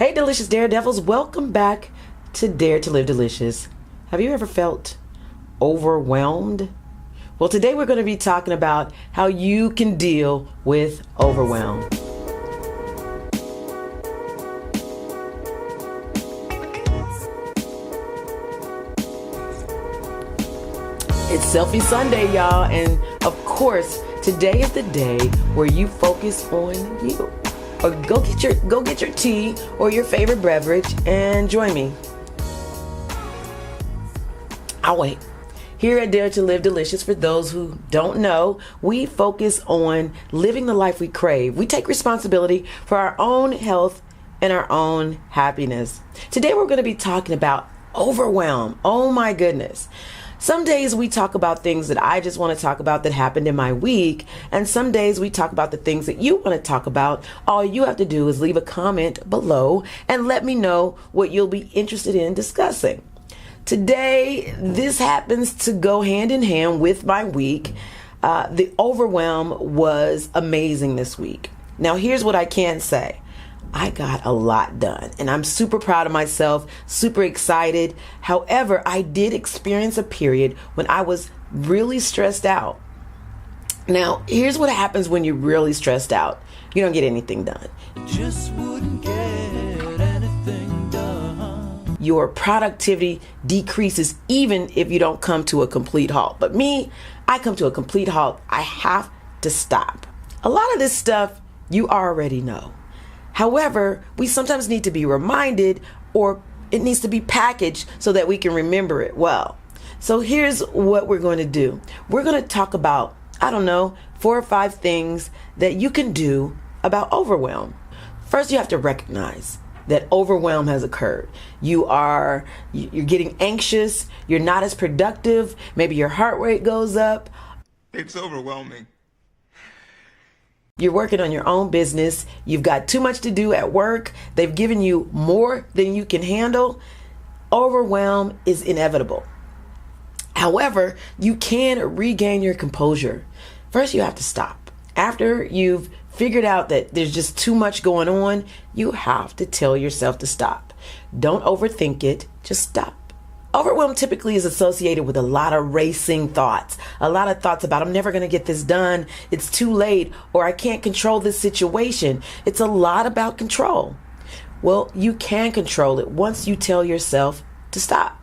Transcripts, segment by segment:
Hey delicious Daredevils, welcome back to Dare to Live Delicious. Have you ever felt overwhelmed? Well, today we're going to be talking about how you can deal with overwhelm. It's Selfie Sunday, y'all, and of course, today is the day where you focus on you. Or go get your tea or your favorite beverage and join me. I'll wait. Here at Dare to Live Delicious, for those who don't know, we focus on living the life we crave. We take responsibility for our own health and our own happiness. Today we're going to be talking about overwhelm. Oh my goodness. Some days we talk about things that I just want to talk about that happened in my week, and some days we talk about the things that you want to talk about. All you have to do is leave a comment below and let me know what you'll be interested in discussing. Today, this happens to go hand in hand with my week. The overwhelm was amazing this week. Now, here's what I can say. I got a lot done and I'm super proud of myself, super excited. However, I did experience a period when I was really stressed out. Now, here's what happens when you're really stressed out. You don't get anything done. Just wouldn't get anything done. Your productivity decreases even if you don't come to a complete halt. But me, I come to a complete halt. I have to stop. A lot of this stuff you already know. However, we sometimes need to be reminded, or it needs to be packaged so that we can remember it well. So here's what we're going to do. We're going to talk about, 4 or 5 things that you can do about overwhelm. First, you have to recognize that overwhelm has occurred. You're getting anxious. You're not as productive. Maybe your heart rate goes up. It's overwhelming. You're working on your own business. You've got too much to do at work. They've given you more than you can handle. Overwhelm is inevitable. However, you can regain your composure. First, you have to stop. After you've figured out that there's just too much going on, you have to tell yourself to stop. Don't overthink it. Just stop. Overwhelm typically is associated with a lot of racing thoughts, a lot of thoughts about I'm never going to get this done, it's too late, or I can't control this situation. It's a lot about control. Well, you can control it once you tell yourself to stop.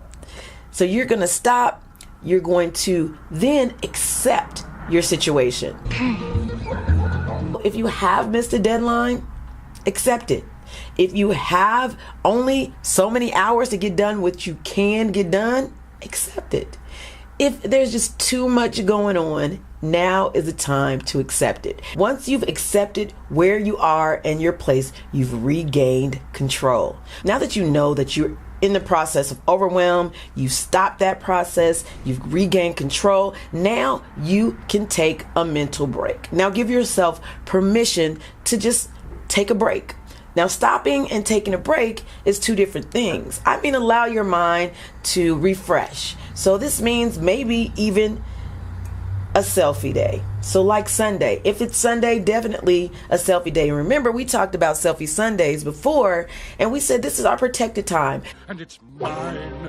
So you're going to stop. You're going to then accept your situation. If you have missed a deadline, accept it. If you have only so many hours to get done what you can get done, accept it. If there's just too much going on, now is the time to accept it. Once you've accepted where you are and your place, you've regained control. Now that you know that you're in the process of overwhelm, you've stopped that process, you've regained control, now you can take a mental break. Now give yourself permission to just take a break. Now, stopping and taking a break is 2 different things. I mean, allow your mind to refresh. So this means maybe even a selfie day. So like Sunday. If it's Sunday, definitely a selfie day. And remember, we talked about selfie Sundays before, and we said this is our protected time. And it's mine.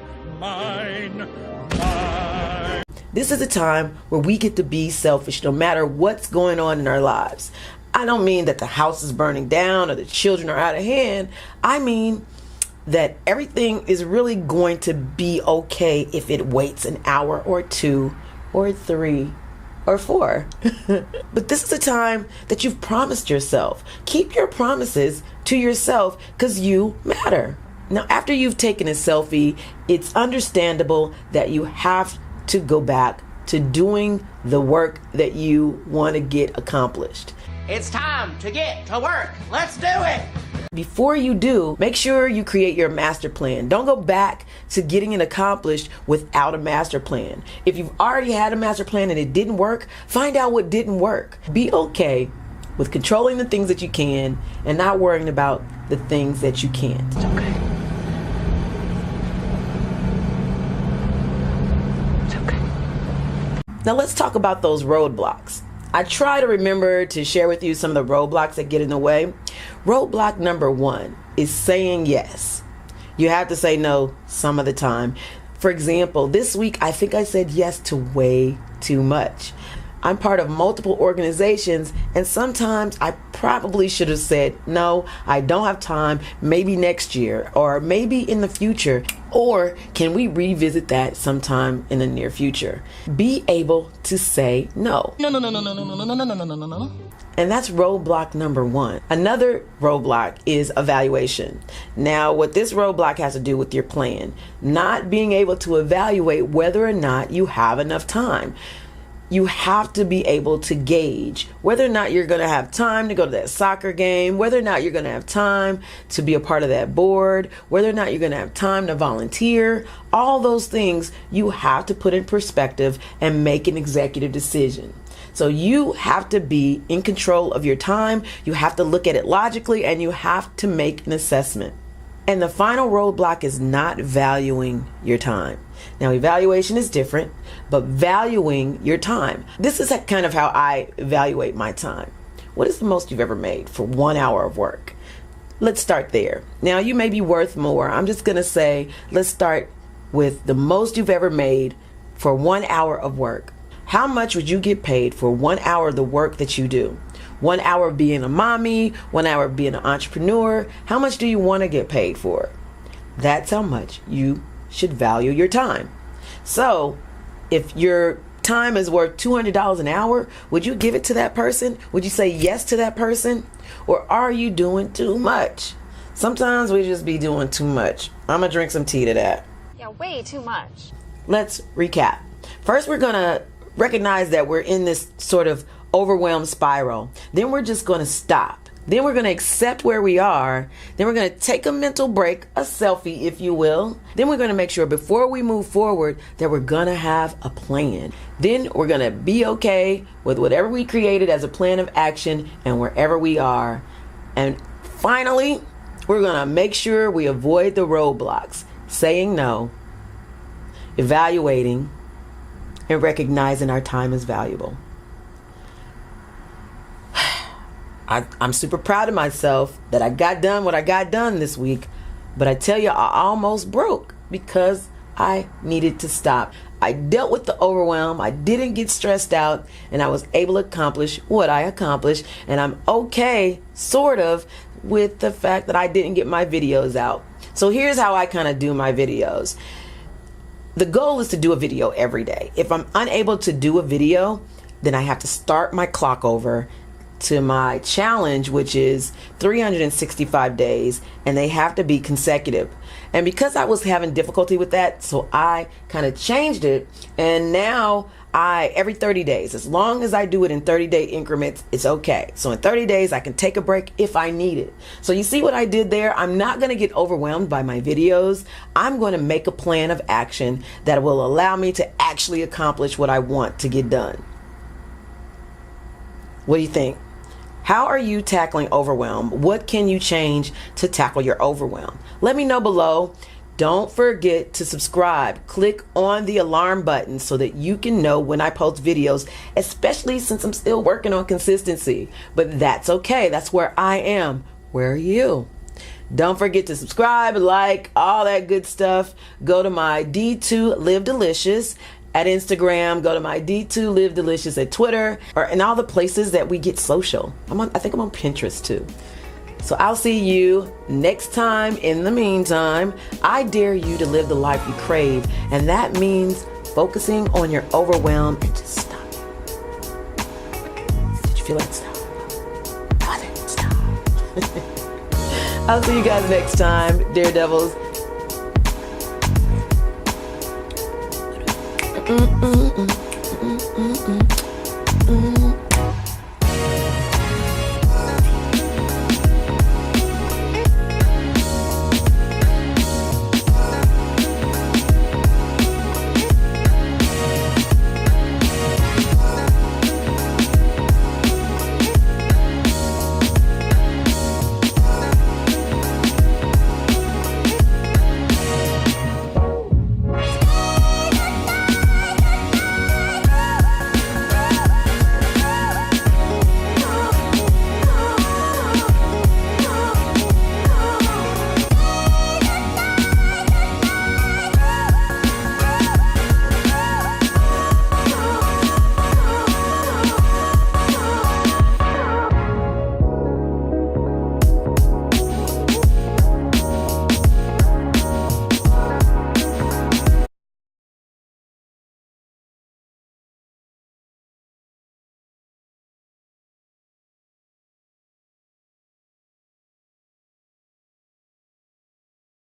This is a time where we get to be selfish no matter what's going on in our lives. I don't mean that the house is burning down or the children are out of hand. I mean that everything is really going to be okay if it waits an hour or 2 or 3 or 4. But this is a time that you've promised yourself. Keep your promises to yourself because you matter. Now, after you've taken a selfie, it's understandable that you have to go back to doing the work that you want to get accomplished. It's time to get to work. Let's do it. Before you do, make sure you create your master plan. Don't go back to getting it accomplished without a master plan. If you've already had a master plan and it didn't work, find out what didn't work. Be okay with controlling the things that you can and not worrying about the things that you can't. It's okay. It's okay. Now let's talk about those roadblocks. I try to remember to share with you some of the roadblocks that get in the way. Roadblock number 1 is saying yes. You have to say no some of the time. For example, this week, I think I said yes to way too much. I'm part of multiple organizations, and sometimes I probably should have said, no, I don't have time, maybe next year, or maybe in the future, or can we revisit that sometime in the near future? Be able to say no. No. And that's roadblock number one. Another roadblock is evaluation. Now, what this roadblock has to do with your plan, not being able to evaluate whether or not you have enough time. You have to be able to gauge whether or not you're going to have time to go to that soccer game, whether or not you're going to have time to be a part of that board, whether or not you're going to have time to volunteer. All those things you have to put in perspective and make an executive decision. So you have to be in control of your time. You have to look at it logically, and you have to make an assessment. And the final roadblock is not valuing your time. Now, evaluation is different, but valuing your time. This is kind of how I evaluate my time. What is the most you've ever made for 1 hour of work? Let's start there. Now, you may be worth more. I'm just going to say, let's start with the most you've ever made for 1 hour of work. How much would you get paid for 1 hour of the work that you do? 1 hour of being a mommy, 1 hour of being an entrepreneur. How much do you want to get paid for? That's how much you should value your time. So if your time is worth $200 an hour, would you give it to that person? Would you say yes to that person? Or are you doing too much? Sometimes we just be doing too much. I'm gonna drink some tea to that. Yeah, way too much. Let's recap. First, we're gonna recognize that we're in this sort of overwhelmed spiral. Then we're just gonna stop. Then we're going to accept where we are. Then we're going to take a mental break, a selfie, if you will. Then we're going to make sure before we move forward that we're going to have a plan. Then we're going to be okay with whatever we created as a plan of action and wherever we are. And finally, we're going to make sure we avoid the roadblocks, saying no, evaluating, and recognizing our time is valuable. I'm super proud of myself that I got done what I got done this week, but I tell you, I almost broke because I needed to stop. I dealt with the overwhelm, I didn't get stressed out, and I was able to accomplish what I accomplished, and I'm okay, sort of, with the fact that I didn't get my videos out. So here's how I kind of do my videos. The goal is to do a video every day. If I'm unable to do a video, then I have to start my clock over to my challenge, which is 365 days, and they have to be consecutive. And because I was having difficulty with that, so I kind of changed it, and now every 30 days, as long as I do it in 30-day increments, it's okay. So in 30 days, I can take a break if I need it. So you see what I did there? I'm not going to get overwhelmed by my videos. I'm going to make a plan of action that will allow me to actually accomplish what I want to get done. What do you think? How are you tackling overwhelm? What can you change to tackle your overwhelm? Let me know below. Don't forget to subscribe. Click on the alarm button so that you can know when I post videos, especially since I'm still working on consistency. But that's okay. That's where I am. Where are you? Don't forget to subscribe, like, all that good stuff. Go to my D2 Live Delicious at Instagram, go to my D2 Live Delicious at Twitter, or in all the places that we get social. I think I'm on Pinterest too. So I'll see you next time. In the meantime, I dare you to live the life you crave, and that means focusing on your overwhelm and just stop. Did you feel like stop? Oh, then stop. I'll see you guys next time, Daredevils. Mm-mm-mm, mm-mm-mm, mm-mm.